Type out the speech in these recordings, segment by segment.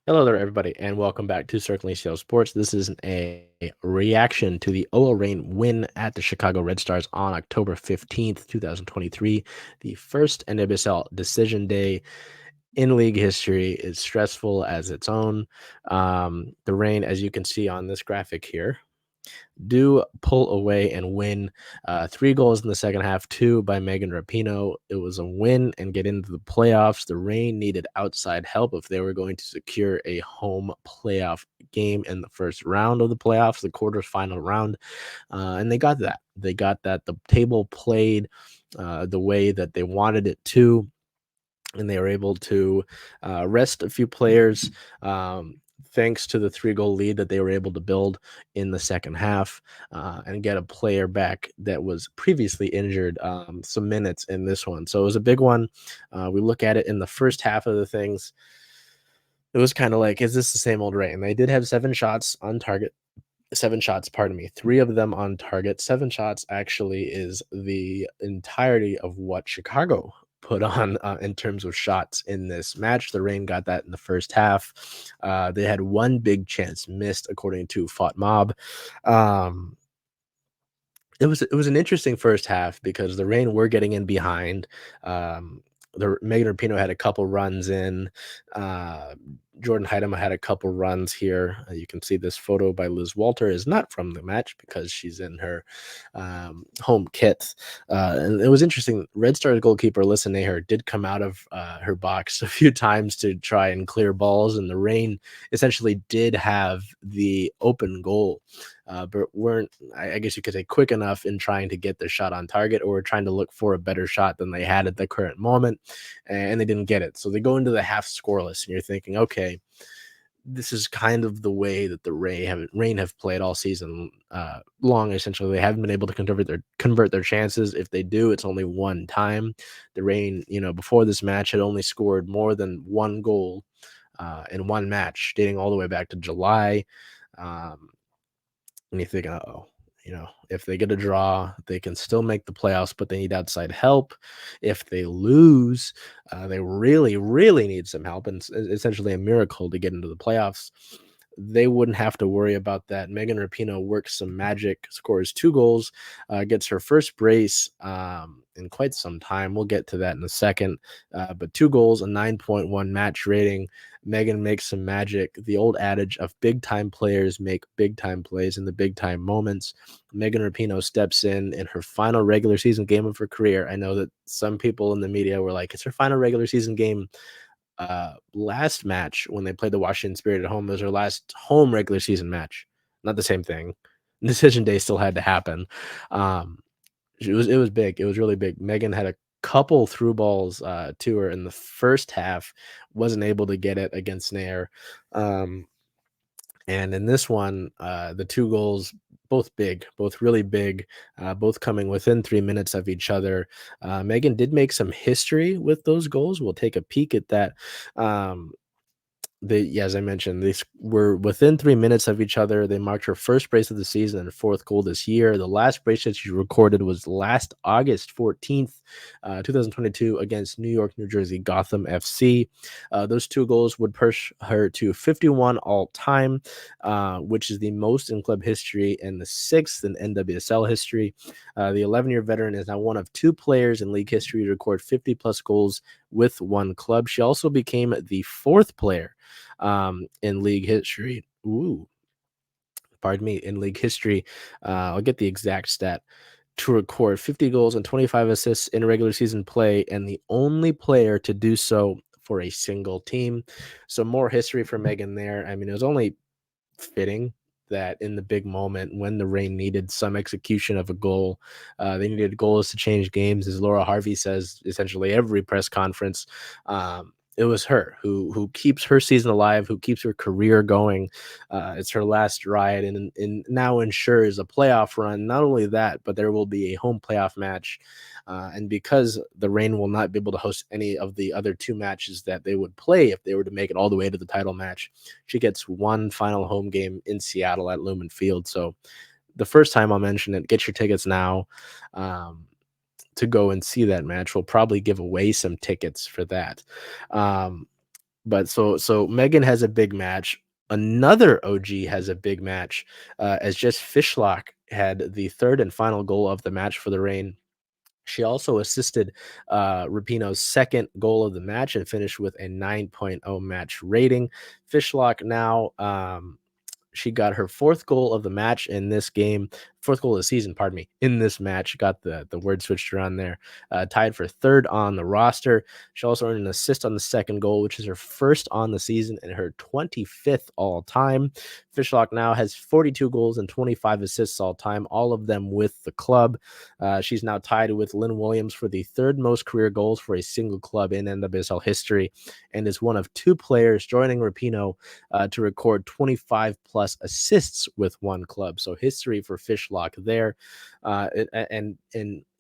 Hello there, everybody, and welcome back to Circling Seattle Sports. This is a reaction to the OL Reign win at the Chicago Red Stars on October 15th, 2023, the first NWSL decision day in league history. Is stressful as its own. The Reign, as you can see on this graphic here, do pull away and win 3 goals in the second half, 2 by Megan Rapinoe. It was a win and get into the playoffs. The Reign needed outside help if they were going to secure a home playoff game in the first round of the playoffs, the quarterfinal round. And they got that. They got that. The table played the way that they wanted it to, and they were able to rest a few players. Thanks to the 3 goal lead that they were able to build in the second half, and get a player back that was previously injured, some minutes in this one. So it was a big one. We look at it in the first half of the things. It was kind of like, is this the same old Ray? And they did have 7 shots on target. 7 shots, pardon me, 3 of them on target. 7 shots actually is the entirety of what Chicago put on in terms of shots in this match. The Reign got that in the first half. They had one big chance missed, according to Fought Mob. Um, it was an interesting first half because the Reign were getting in behind. The Megan Rapinoe had a couple runs in. Uh, Jordan Heidema had a couple runs here. You can see this photo by Liz Walter is not from the match because she's in her home kit. And it was interesting. Red Stars goalkeeper Alyssa Naher did come out of her box a few times to try and clear balls, and the Reign essentially did have the open goal, but weren't, I guess you could say, quick enough in trying to get their shot on target, or trying to look for a better shot than they had at the current moment, and they didn't get it. So they go into the half scoreless, and you're thinking, okay, this is kind of the way that the Reign have played all season long. Essentially, they haven't been able to convert their chances. If they do, it's only one time. The Reign, before this match, had only scored more than 1 goal in one match, dating all the way back to July. Um, and you think, oh, if they get a draw, they can still make the playoffs, but they need outside help. If they lose, they really, really need some help, and it's essentially a miracle to get into the playoffs. They wouldn't have to worry about that. Megan Rapinoe works some magic, scores 2 goals, gets her first brace in quite some time. We'll get to that in a second. But 2 goals, a 9.1 match rating. Megan makes some magic. The old adage of big time players make big time plays in the big time moments. Megan Rapinoe steps in her final regular season game of her career. I know that some people in the media were like, it's her final regular season game. Last match when they played the Washington Spirit at home was her last home regular season match. Not the same thing. Decision day still had to happen. Um, it was big. It was really big. Megan had a couple through balls to her in the first half, wasn't able to get it against Nair. Um, and in this one, the 2 goals, both big, both really big, both coming within 3 minutes of each other. Megan did make some history with those goals. We'll take a peek at that. Um, yeah, as I mentioned, were within 3 minutes of each other. They marked her first brace of the season and fourth goal this year. The last brace that she recorded was last August 14th, 2022, against New York, New Jersey, Gotham FC. Those 2 goals would push her to 51 all time, which is the most in club history and the 6th in NWSL history. The 11-year veteran is now one of 2 players in league history to record 50 plus goals with one club. She also became the 4th player in league history. Ooh, pardon me, in league history. I'll get the exact stat, to record 50 goals and 25 assists in regular season play, and the only player to do so for a single team. So more history for Megan there. I mean, it was only fitting that in the big moment when the Reign needed some execution of a goal, they needed goals to change games, as Laura Harvey says essentially every press conference. It was her who keeps her season alive, who keeps her career going. It's her last ride, and now ensures a playoff run. Not only that, but there will be a home playoff match. And because the Reign will not be able to host any of the other 2 matches that they would play if they were to make it all the way to the title match, she gets one final home game in Seattle at Lumen Field. So the first time I'll mention it, get your tickets now to go and see that match. We'll probably give away some tickets for that. Um, But so Megan has a big match. Another OG has a big match, as just Fishlock had the third and final goal of the match for the Reign. She also assisted Rapinoe's second goal of the match and finished with a 9.0 match rating. Fishlock now she got her fourth goal of the match in this game, fourth goal of the season, pardon me, in this match. Got the word switched around there. Tied for third on the roster. She also earned an assist on the second goal, which is her first on the season and her 25th all time. Fishlock now has 42 goals and 25 assists all time, all of them with the club. She's now tied with Lynn Williams for the third most career goals for a single club in NWSL history, and is one of two players joining Rapinoe to record 25 plus assists with one club. So history for Fishlock there. And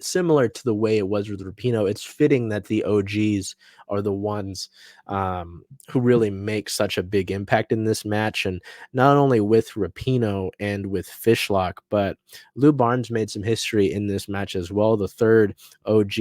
similar to the way it was with Rapinoe, it's fitting that the OGs are the ones who really make such a big impact in this match. And not only with Rapinoe and with Fishlock, but Lou Barnes made some history in this match as well. The third OG.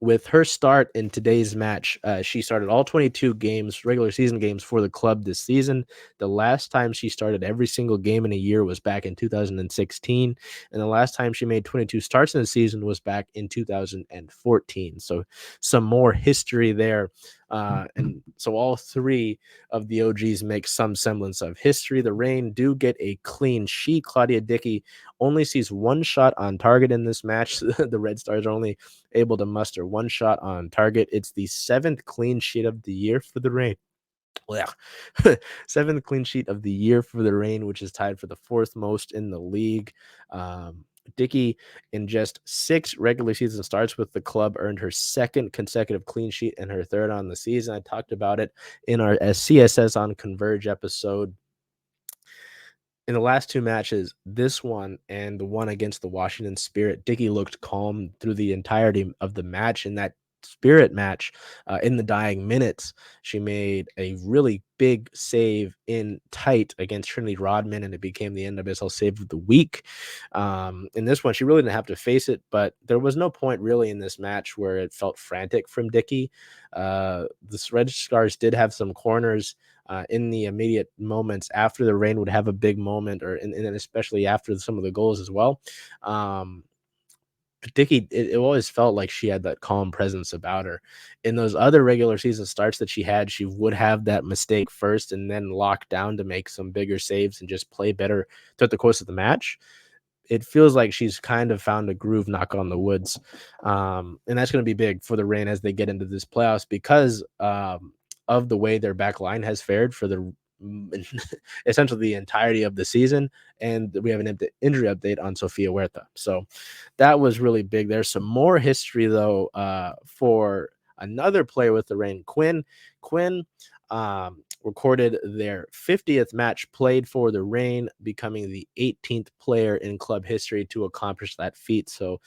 With her start in today's match, she started all 22 games, regular season games for the club this season. The last time she started every single game in a year was back in 2016. And the last time she made 22 starts in the season was back in 2014. So some more history there. And so all three of the OGs make some semblance of history. The Reign do get a clean sheet. Claudia Dickey only sees one shot on target in this match. The Red Stars are only able to muster one shot on target. It's the seventh clean sheet of the year for the Reign. Well, yeah. Seventh clean sheet of the year for the Reign, which is tied for the fourth most in the league. Dickey, in just 6 regular season starts with the club, earned her second consecutive clean sheet and her third on the season. I talked about it in our CSS on Converge episode. In the last 2 matches, this one and the one against the Washington Spirit, Dickey looked calm through the entirety of the match. In that Spirit match, in the dying minutes, she made a really big save in tight against Trinity Rodman, and it became the NWSL save of the week. In this one, she really didn't have to face it, but there was no point really in this match where it felt frantic from Dickey. The Red Stars did have some corners in the immediate moments after the Reign would have a big moment, or and then especially after some of the goals as well. Dickey, it always felt like she had that calm presence about her. In those other regular season starts that she had, she would have that mistake first and then lock down to make some bigger saves and just play better throughout the course of the match. It feels like she's kind of found a groove, knock on the woods. And that's going to be big for the Reign as they get into this playoffs because of the way their back line has fared for the essentially the entirety of the season. And we have an injury update on Sofia Huerta. So that was really big. There's some more history, though, for another player with the Reign, Quinn. Quinn recorded their 50th match played for the Reign, becoming the 18th player in club history to accomplish that feat. So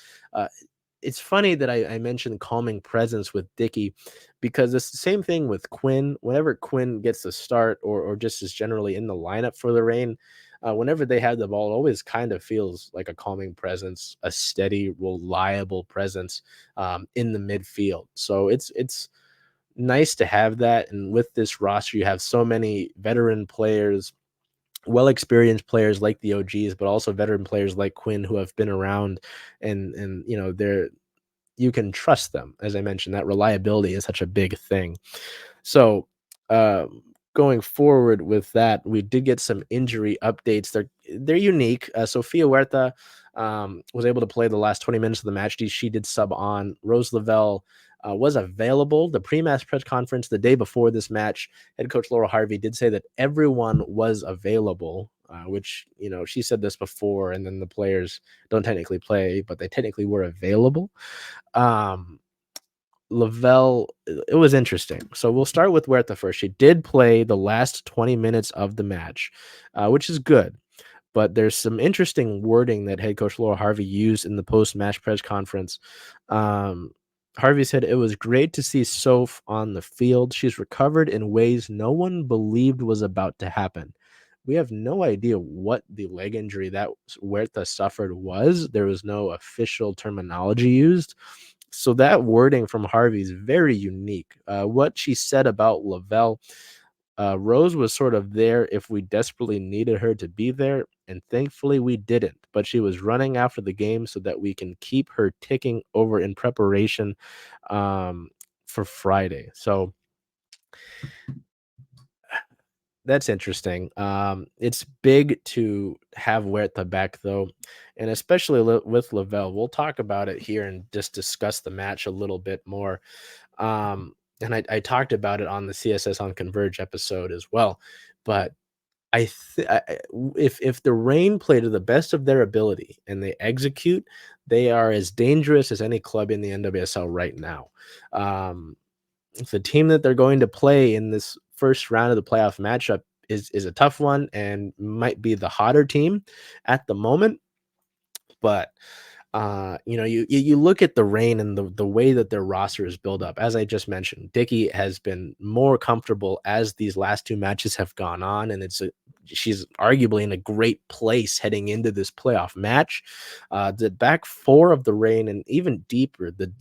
it's funny that I mentioned calming presence with Dickey because it's the same thing with Quinn. Whenever Quinn gets the start or just is generally in the lineup for the Reign, whenever they have the ball, it always kind of feels like a calming presence, a steady, reliable presence in the midfield. So it's nice to have that. And with this roster, you have so many veteran players, well-experienced players like the OGs, but also veteran players like Quinn who have been around and you know they're you can trust them. As I mentioned, that reliability is such a big thing. So, going forward with that, we did get some injury updates. They're unique. Sofia Huerta was able to play the last 20 minutes of the match. She did sub on. Rose Lavelle was available. The pre-match press conference the day before this match, head coach Laura Harvey did say that everyone was available, which, you know, she said this before, and then the players don't technically play, but they technically were available. Lavelle, it was interesting. So we'll start with Huerta first. She did play the last 20 minutes of the match, which is good. But there's some interesting wording that head coach Laura Harvey used in the post-match press conference. Harvey said it was great to see Soph on the field. She's recovered in ways no one believed was about to happen. We have no idea what the leg injury that Huerta suffered was. There was no official terminology used. So that wording from Harvey is very unique. What she said about Lavelle, Rose was sort of there if we desperately needed her to be there, and thankfully we didn't. But she was running after the game so that we can keep her ticking over in preparation um, for Friday. So that's interesting. It's big to have Huerta back though, and especially with Lavelle. We'll talk about it here and just discuss the match a little bit more. And I talked about it on the CSS on Converge episode as well. But if the Reign play to the best of their ability and they execute, they are as dangerous as any club in the NWSL right now. Um, the team that they're going to play in this first round of the playoff matchup is a tough one and might be the hotter team at the moment. But you look at the Reign and the way that their roster is built up. As I just mentioned, Dickey has been more comfortable as these last two matches have gone on, and she's arguably in a great place heading into this playoff match. The back four of the Reign and even deeper, the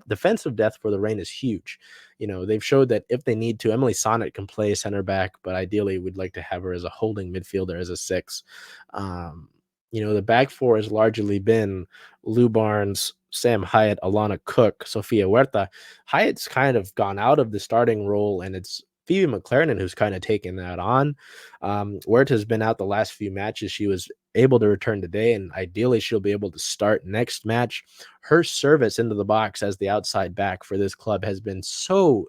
defensive depth for the Reign is huge. They've showed that if they need to, Emily Sonnet can play center back, but ideally we'd like to have her as a holding midfielder, as a six. Um, the back four has largely been Lou Barnes, Sam Hyatt, Alana Cook, Sophia Huerta. Hyatt's kind of gone out of the starting role, and it's Phoebe McLaren who's kind of taken that on. Huerta's been out the last few matches. She was able to return today, and ideally she'll be able to start next match. Her service into the box as the outside back for this club has been so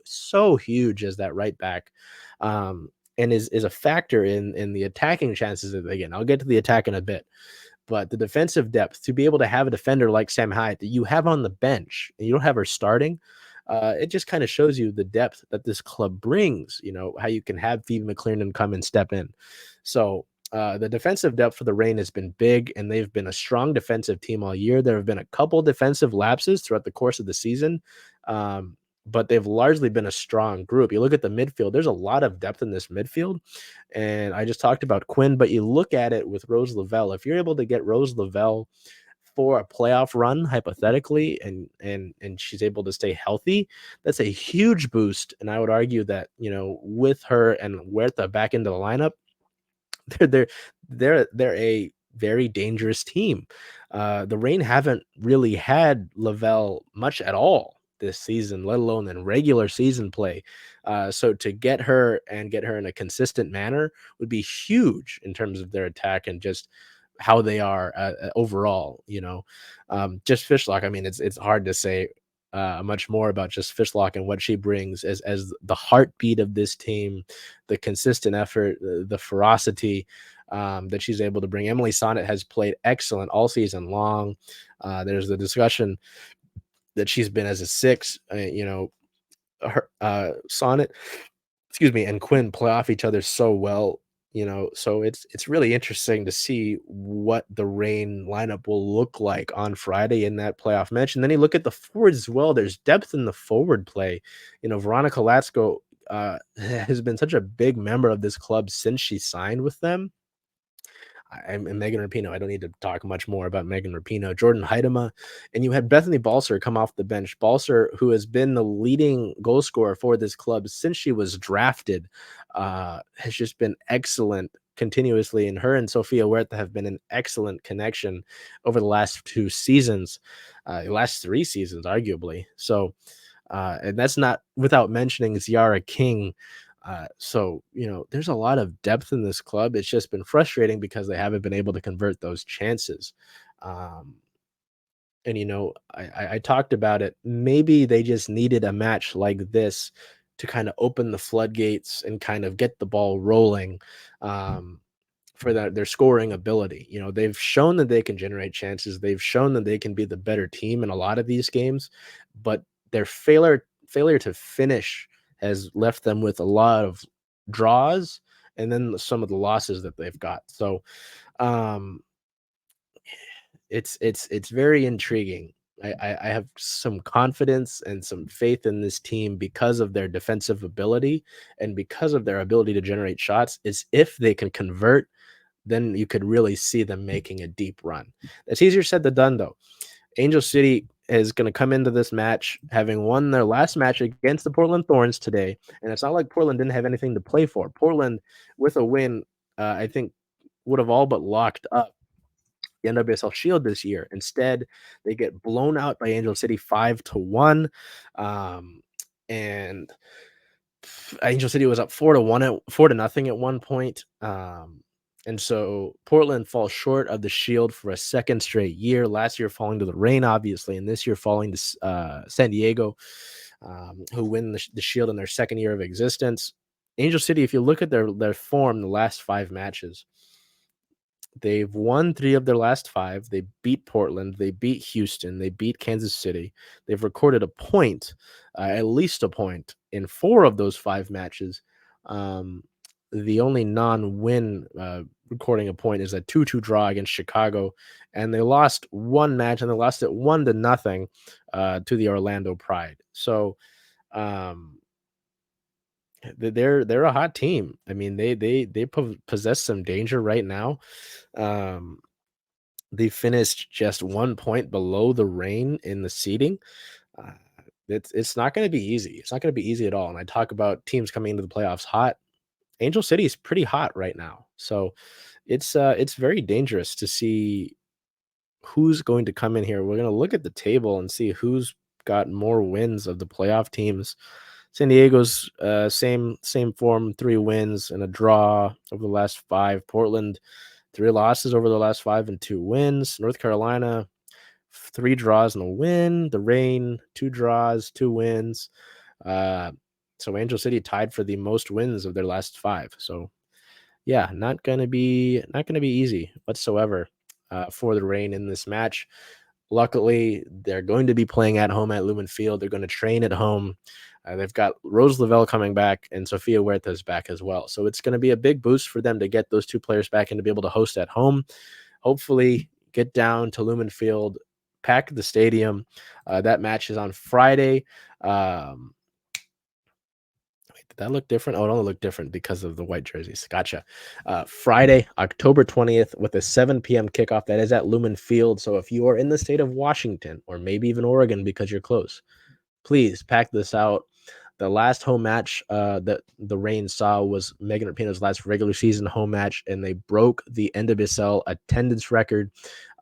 huge as that right back. And is a factor in the attacking chances that they get. And I'll get to the attack in a bit. But the defensive depth, to be able to have a defender like Sam Hyatt that you have on the bench and you don't have her starting, it just kind of shows you the depth that this club brings, how you can have Phoebe McLaren come and step in. So the defensive depth for the Reign has been big, and they've been a strong defensive team all year. There have been a couple defensive lapses throughout the course of the season, but they've largely been a strong group. You look at the midfield, there's a lot of depth in this midfield. And I just talked about Quinn, but you look at it with Rose Lavelle. If you're able to get Rose Lavelle for a playoff run, hypothetically, and she's able to stay healthy, that's a huge boost. And I would argue that, with her and Huerta back into the lineup, they're they're a very dangerous team. The Reign haven't really had Lavelle much at all this season, let alone in regular season play. So to get her and get her in a consistent manner would be huge in terms of their attack and just how they are overall. Just Fishlock. I mean, it's hard to say much more about just Fishlock and what she brings as the heartbeat of this team, the consistent effort, the ferocity that she's able to bring. Emily Sonnet has played excellent all season long. There's the discussion that she's been as a six, her Sonnet, excuse me, and Quinn play off each other so well. So it's really interesting to see what the Reign lineup will look like on Friday in that playoff match. And then you look at the forwards as well. There's depth in the forward play. Veronica Latsko has been such a big member of this club since she signed with them. And Megan Rapinoe. I don't need to talk much more about Megan Rapinoe. Jordan Heidema, and you had Bethany Balser come off the bench. Balser, who has been the leading goal scorer for this club since she was drafted, has just been excellent continuously. And her and Sophia Huerta have been an excellent connection over the last two seasons, last three seasons, arguably. So, and that's not without mentioning Ziara King. There's a lot of depth in this club. It's just been frustrating because they haven't been able to convert those chances. Um, I talked about it. Maybe they just needed a match like this to kind of open the floodgates and kind of get the ball rolling. For their scoring ability. They've shown that they can generate chances. They've shown that they can be the better team in a lot of these games, but their failure to finish has left them with a lot of draws and then some of the losses that they've got. So um it's very intriguing. I have some confidence and some faith in this team because of their defensive ability and because of their ability to generate shots. Is if they can convert, then you could really see them making a deep run. It's easier said than done, though. Angel City is going to come into this match having won their last match against the Portland Thorns today, and it's not like Portland didn't have anything to play for. Portland, with a win, I think would have all but locked up the NWSL Shield this year. Instead, they get blown out by Angel City 5-1, and Angel City was up 4-0 at one point. And so Portland falls short of the Shield for a second straight year. Last year falling to the Reign, obviously, and this year falling to San Diego, who win the Shield in their second year of existence. Angel City, if you look at their form, the last 5 matches, they've won 3 of their last 5. They beat Portland. They beat Houston. They beat Kansas City. They've recorded a point, at least a point, in 4 of those 5 matches. The only non-win recording a point is a 2-2 draw against Chicago, and they lost one match, and they lost it 1-0 to the Orlando Pride. So they're a hot team. I mean, they possess some danger right now. They finished just 1 point below the Reign in the seeding. Uh, it's not going to be easy. It's not going to be easy at all. And I talk about teams coming into the playoffs hot. Angel City is pretty hot right now, so it's very dangerous to see who's going to come in here. We're going to look at the table and see who's got more wins of the playoff teams. San Diego's same form, 3 wins and a draw over the last 5. Portland, 3 losses over the last 5 and 2 wins. North Carolina, 3 draws and a win. The Reign, 2 draws, 2 wins. So Angel City tied for the most wins of their last 5. So yeah, not gonna be easy whatsoever for the Reign in this match. Luckily, they're going to be playing at home at Lumen Field. They're going to train at home. They've got Rose Lavelle coming back and Sofia Huerta's back as well. So it's going to be a big boost for them to get those 2 players back and to be able to host at home. Hopefully, get down to Lumen Field, pack the stadium. That match is on Friday. Did that look different? Oh, it only looked different because of the white jerseys. Gotcha. Friday, October 20th, with a 7 p.m. kickoff. That is at Lumen Field. So if you are in the state of Washington or maybe even Oregon because you're close, please pack this out. The last home match that the Reign saw was Megan Rapinoe's last regular season home match, and they broke the NWSL attendance record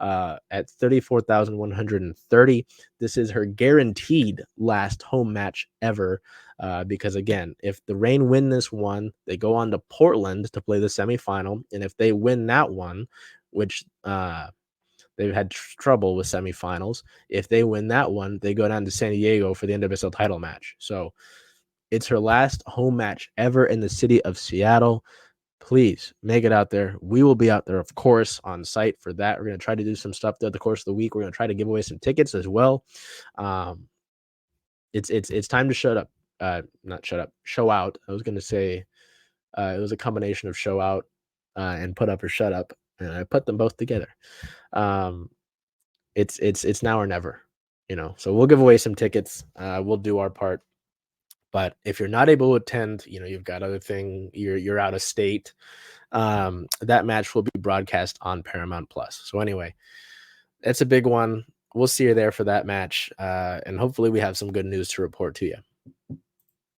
at 34,130. This is her guaranteed last home match ever because, again, if the Reign win this one, they go on to Portland to play the semifinal, and if they win that one, which they've had trouble with semifinals. If they win that one, they go down to San Diego for the NWSL title match. So it's her last home match ever in the city of Seattle. Please make it out there. We will be out there, of course, on site for that. We're going to try to do some stuff throughout the course of the week. We're going to try to give away some tickets as well. It's time to shut up. Not shut up. Show out. I was going to say it was a combination of show out and put up or shut up, and I put them both together. It's now or never, so we'll give away some tickets. We'll do our part, but if you're not able to attend, you've got other thing, you're out of state, that match will be broadcast on Paramount Plus. So anyway, that's a big one. We'll see you there for that match, and hopefully we have some good news to report to you.